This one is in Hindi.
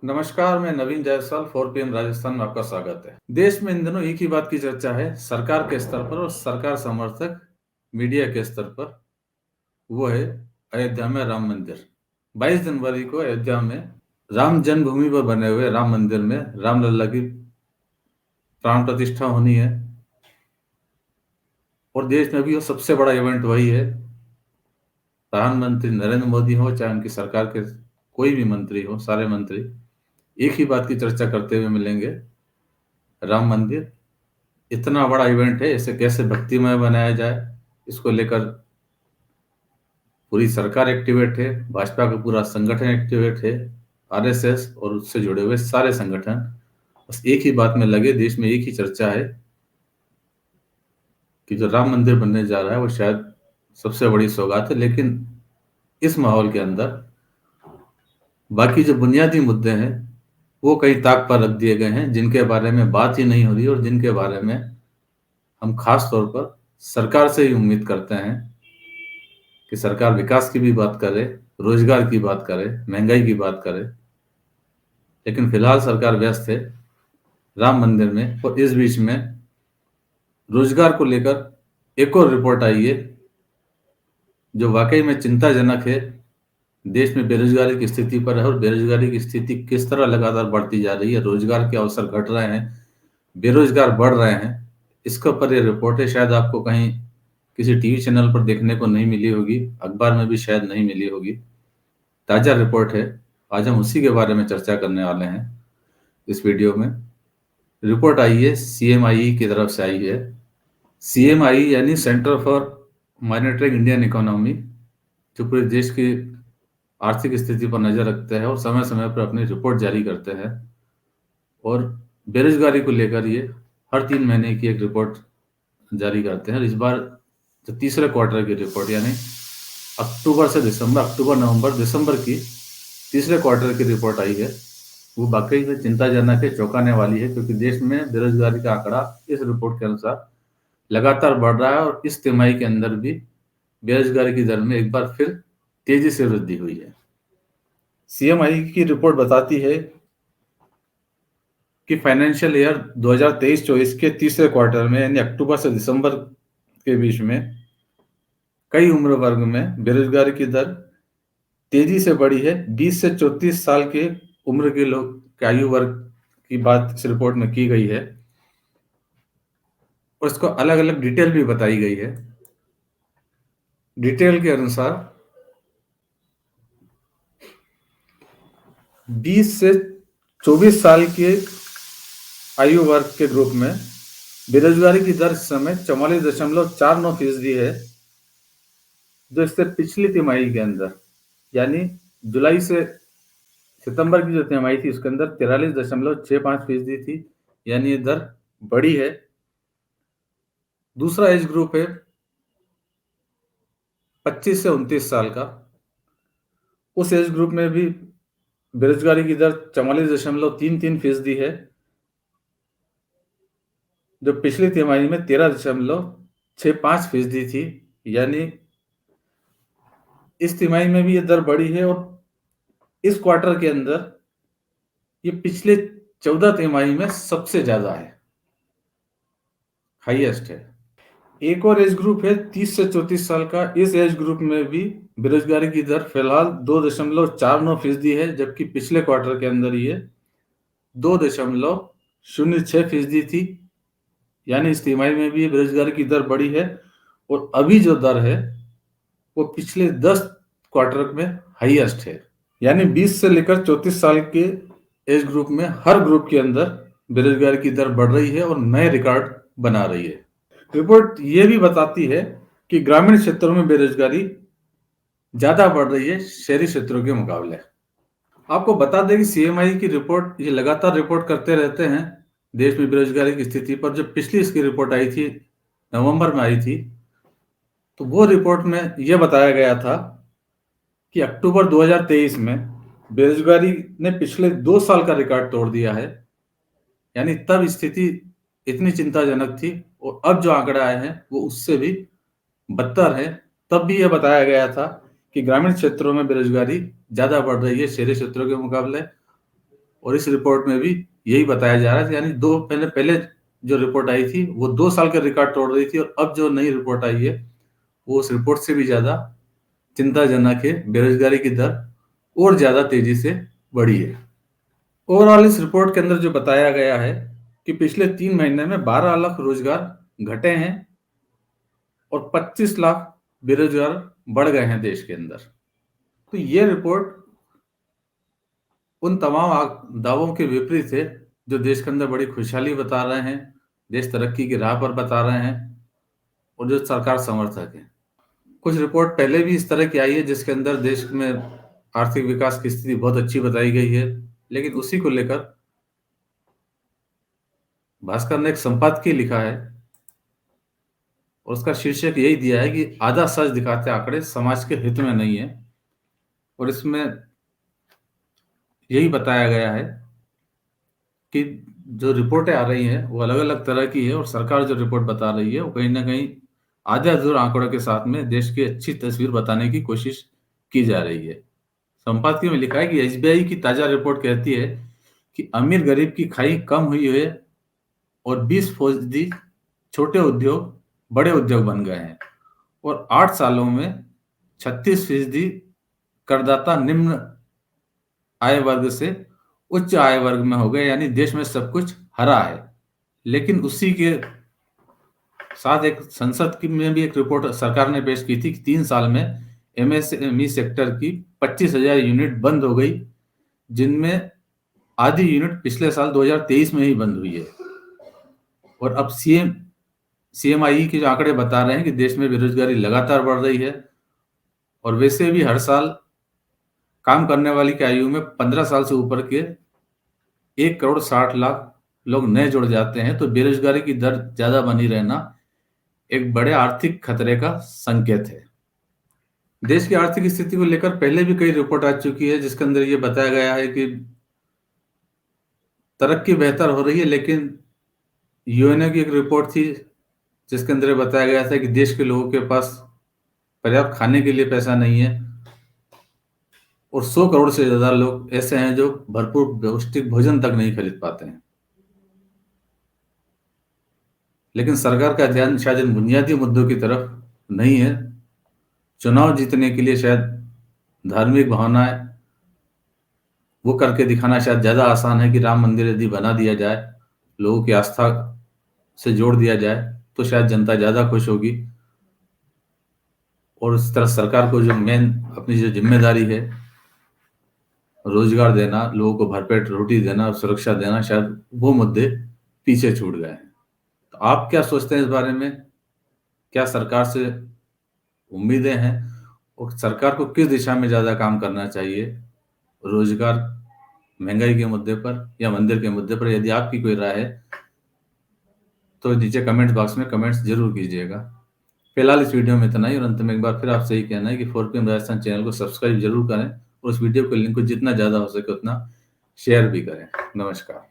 नमस्कार, मैं नवीन जायसवाल 4 PM राजस्थान में आपका स्वागत है। देश में इन दिनों एक ही बात की चर्चा है सरकार के स्तर पर और सरकार समर्थक मीडिया के स्तर पर। वो है अयोध्या में राम मंदिर। 22 जनवरी को अयोध्या में राम जन्मभूमि पर बने हुए राम मंदिर में रामलला की प्राण प्रतिष्ठा होनी है और देश में भी वो सबसे बड़ा इवेंट वही है। प्रधानमंत्री नरेंद्र मोदी हो चाहे उनकी सरकार के कोई भी मंत्री हो, सारे मंत्री एक ही बात की चर्चा करते हुए मिलेंगे, राम मंदिर इतना बड़ा इवेंट है, इसे कैसे भक्तिमय बनाया जाए, इसको लेकर पूरी सरकार एक्टिवेट है, भाजपा का पूरा संगठन एक्टिवेट है, आरएसएस और उससे जुड़े हुए सारे संगठन बस एक ही बात में लगे। देश में एक ही चर्चा है कि जो राम मंदिर बनने जा रहा है वो शायद सबसे बड़ी सौगात है। लेकिन इस माहौल के अंदर बाकी जो बुनियादी मुद्दे हैं वो कहीं ताक पर रख दिए गए हैं, जिनके बारे में बात ही नहीं हो रही और जिनके बारे में हम खास तौर पर सरकार से ही उम्मीद करते हैं कि सरकार विकास की भी बात करे, रोजगार की बात करे, महंगाई की बात करे। लेकिन फिलहाल सरकार व्यस्त है राम मंदिर में। और इस बीच में रोजगार को लेकर एक और रिपोर्ट आई है जो वाकई में चिंताजनक है। देश में बेरोजगारी की स्थिति पर है और बेरोजगारी की स्थिति किस तरह लगातार बढ़ती जा रही है, रोजगार के अवसर घट रहे हैं, बेरोजगार बढ़ रहे हैं, इसके ऊपर ये रिपोर्ट है। शायद आपको कहीं किसी टीवी चैनल पर देखने को नहीं मिली होगी, अखबार में भी शायद नहीं मिली होगी। ताजा रिपोर्ट है, आज हम उसी के बारे में चर्चा करने वाले हैं इस वीडियो में। रिपोर्ट आई है सीएमआई की तरफ से आई है। सीएमआई यानी centre for monitoring Indian economy, जो पूरे देश की आर्थिक स्थिति पर नजर रखते हैं और समय समय पर अपनी रिपोर्ट जारी करते हैं। और बेरोजगारी को लेकर ये हर 3 महीने की एक रिपोर्ट जारी करते हैं। और इस बार जो तीसरे क्वार्टर की रिपोर्ट यानी अक्टूबर से दिसंबर, अक्टूबर नवंबर दिसंबर की तीसरे क्वार्टर की रिपोर्ट आई है, वो वाकई में चिंताजनक है, चौंकाने वाली है। क्योंकि देश में बेरोजगारी का आंकड़ा इस रिपोर्ट के अनुसार लगातार बढ़ रहा है और इस तिमाही के अंदर भी बेरोजगारी की दर में एक बार फिर तेजी से वृद्धि हुई है। सीएमआई की रिपोर्ट बताती है कि फाइनेंशियल ईयर 2023-24 के तीसरे क्वार्टर में यानी अक्टूबर से दिसंबर के बीच में कई उम्र वर्ग में बेरोजगारी की दर तेजी से बढ़ी है। 20 से 34 साल के उम्र के लोग के आयु वर्ग की बात इस रिपोर्ट में की गई है और इसको अलग अलग डिटेल भी बताई गई है। डिटेल के अनुसार 20 से 24 साल के आयु वर्ग के ग्रुप में बेरोजगारी की दर इस समय 44.49% है, जो इससे पिछली तिमाही के अंदर यानी जुलाई से सितंबर की जो तिमाही थी उसके अंदर 43.65% थी, यानी ये दर बढ़ी है। दूसरा एज ग्रुप है 25 से 29 साल का। उस एज ग्रुप में भी बेरोजगारी की दर 44.33% है, जो पिछली तिमाही में 13.65% थी। यानी इस तिमाही में भी ये दर बढ़ी है और इस क्वार्टर के अंदर ये पिछले 14 तिमाही में सबसे ज्यादा है, हाईएस्ट है। एक और एज ग्रुप है 30 से 34 साल का। इस एज ग्रुप में भी बेरोजगारी की दर फिलहाल 2.49% है, जबकि पिछले क्वार्टर के अंदर ये 2.06% थी। यानी इस तिमाही में भी बेरोजगारी की दर बढ़ी है और अभी जो दर है वो पिछले 10 क्वार्टर में हाईएस्ट है। यानी 20 से लेकर 34 साल के एज ग्रुप में हर ग्रुप के अंदर बेरोजगारी की दर बढ़ रही है और नए रिकॉर्ड बना रही है। रिपोर्ट ये भी बताती है कि ग्रामीण क्षेत्रों में बेरोजगारी ज्यादा बढ़ रही है शहरी क्षेत्रों के मुकाबले। आपको बता दें कि सीएमआई की रिपोर्ट ये लगातार रिपोर्ट करते रहते हैं देश में बेरोजगारी की स्थिति पर। जब पिछली इसकी रिपोर्ट आई थी, नवंबर में आई थी, तो वो रिपोर्ट में यह बताया गया था कि अक्टूबर 2023 में बेरोजगारी ने पिछले 2 साल का रिकॉर्ड तोड़ दिया है। यानी तब स्थिति इतनी चिंताजनक थी और अब जो आंकड़े आए हैं वो उससे भी बदतर है। तब भी यह बताया गया था कि ग्रामीण क्षेत्रों में बेरोजगारी ज्यादा बढ़ रही है शहरी क्षेत्रों के मुकाबले। और इस रिपोर्ट में भी यही बताया जा रहा है, यानी दो पहले पहले जो रिपोर्ट आई थी वो 2 साल के रिकॉर्ड तोड़ रही थी, और अब जो नई रिपोर्ट आई है वो उस रिपोर्ट से भी ज्यादा चिंताजनक है। बेरोजगारी की दर और ज्यादा तेजी से बढ़ी है। ओवरऑल इस रिपोर्ट के अंदर जो बताया गया है कि पिछले 3 महीने में 12 लाख रोजगार घटे हैं और 25 लाख बेरोजगार बढ़ गए हैं देश के अंदर। तो ये रिपोर्ट उन तमाम दावों के विपरीत है जो देश के अंदर बड़ी खुशहाली बता रहे हैं, देश तरक्की की राह पर बता रहे हैं, और जो सरकार समर्थक है। कुछ रिपोर्ट पहले भी इस तरह की आई है जिसके अंदर देश में आर्थिक विकास की स्थिति बहुत अच्छी बताई गई है, लेकिन उसी को लेकर भास्कर ने एक संपादकीय लिखा है और उसका शीर्षक यही दिया है कि आधा सच दिखाते आंकड़े समाज के हित में नहीं है। और इसमें यही बताया गया है कि जो रिपोर्टें आ रही हैं वो अलग अलग तरह की है, और सरकार जो रिपोर्ट बता रही है वो कहीं ना कहीं आधे अधूरे आंकड़ों के साथ में देश की अच्छी तस्वीर बताने की कोशिश की जा रही है। संपादकीय में लिखा है कि एसबीआई की ताजा रिपोर्ट कहती है कि अमीर गरीब की खाई कम हुई है और 20% छोटे उद्योग बड़े उद्योग बन गए हैं, और 8 सालों में 36% करदाता निम्न आय वर्ग से उच्च आय वर्ग में हो गए, यानी देश में सब कुछ हरा है। लेकिन उसी के साथ एक संसद की में भी एक रिपोर्ट सरकार ने पेश की थी कि 3 साल में एमएसएमई सेक्टर की 25,000 यूनिट बंद हो गई, जिनमें आधी यूनिट पिछले साल 2023 में ही बंद हुई है। और अब सीएमआई के जो आंकड़े बता रहे हैं कि देश में बेरोजगारी लगातार बढ़ रही है, और वैसे भी हर साल काम करने वाली की आयु में 15 साल से ऊपर के 1,60,00,000 लोग नए जुड़ जाते हैं। तो बेरोजगारी की दर ज्यादा बनी रहना एक बड़े आर्थिक खतरे का संकेत है। देश की आर्थिक स्थिति को लेकर पहले भी कई रिपोर्ट आ चुकी है जिसके अंदर ये बताया गया है कि तरक्की बेहतर हो रही है, लेकिन यूएनओ की एक रिपोर्ट थी जिसके अंदर बताया गया था कि देश के लोगों के पास पर्याप्त खाने के लिए पैसा नहीं है, और 100 करोड़ से ज्यादा लोग ऐसे हैं जो भरपूर पौष्टिक भोजन तक नहीं खरीद पाते हैं। लेकिन सरकार का ध्यान शायद इन बुनियादी मुद्दों की तरफ नहीं है। चुनाव जीतने के लिए शायद धार्मिक भावनाएं वो करके दिखाना शायद ज्यादा आसान है कि राम मंदिर यदि बना दिया जाए, लोगों की आस्था से जोड़ दिया जाए, तो शायद जनता ज्यादा खुश होगी। और उस तरह सरकार को जो मेन अपनी जो जिम्मेदारी है, रोजगार देना, लोगों को भरपेट रोटी देना और सुरक्षा देना, शायद वो मुद्दे पीछे छूट गए हैं। तो आप क्या सोचते हैं इस बारे में? क्या सरकार से उम्मीदें हैं, और सरकार को किस दिशा में ज्यादा काम करना चाहिए, रोजगार, महंगाई के मुद्दे पर या मंदिर के मुद्दे पर? यदि आपकी कोई राय है तो नीचे कमेंट बॉक्स में कमेंट्स जरूर कीजिएगा। फिलहाल इस वीडियो में इतना ही, और अंत में एक बार फिर आपसे ही कहना है कि 4PM राजस्थान चैनल को सब्सक्राइब जरूर करें, और उस वीडियो को लिंक को जितना ज्यादा हो सके उतना शेयर भी करें। नमस्कार।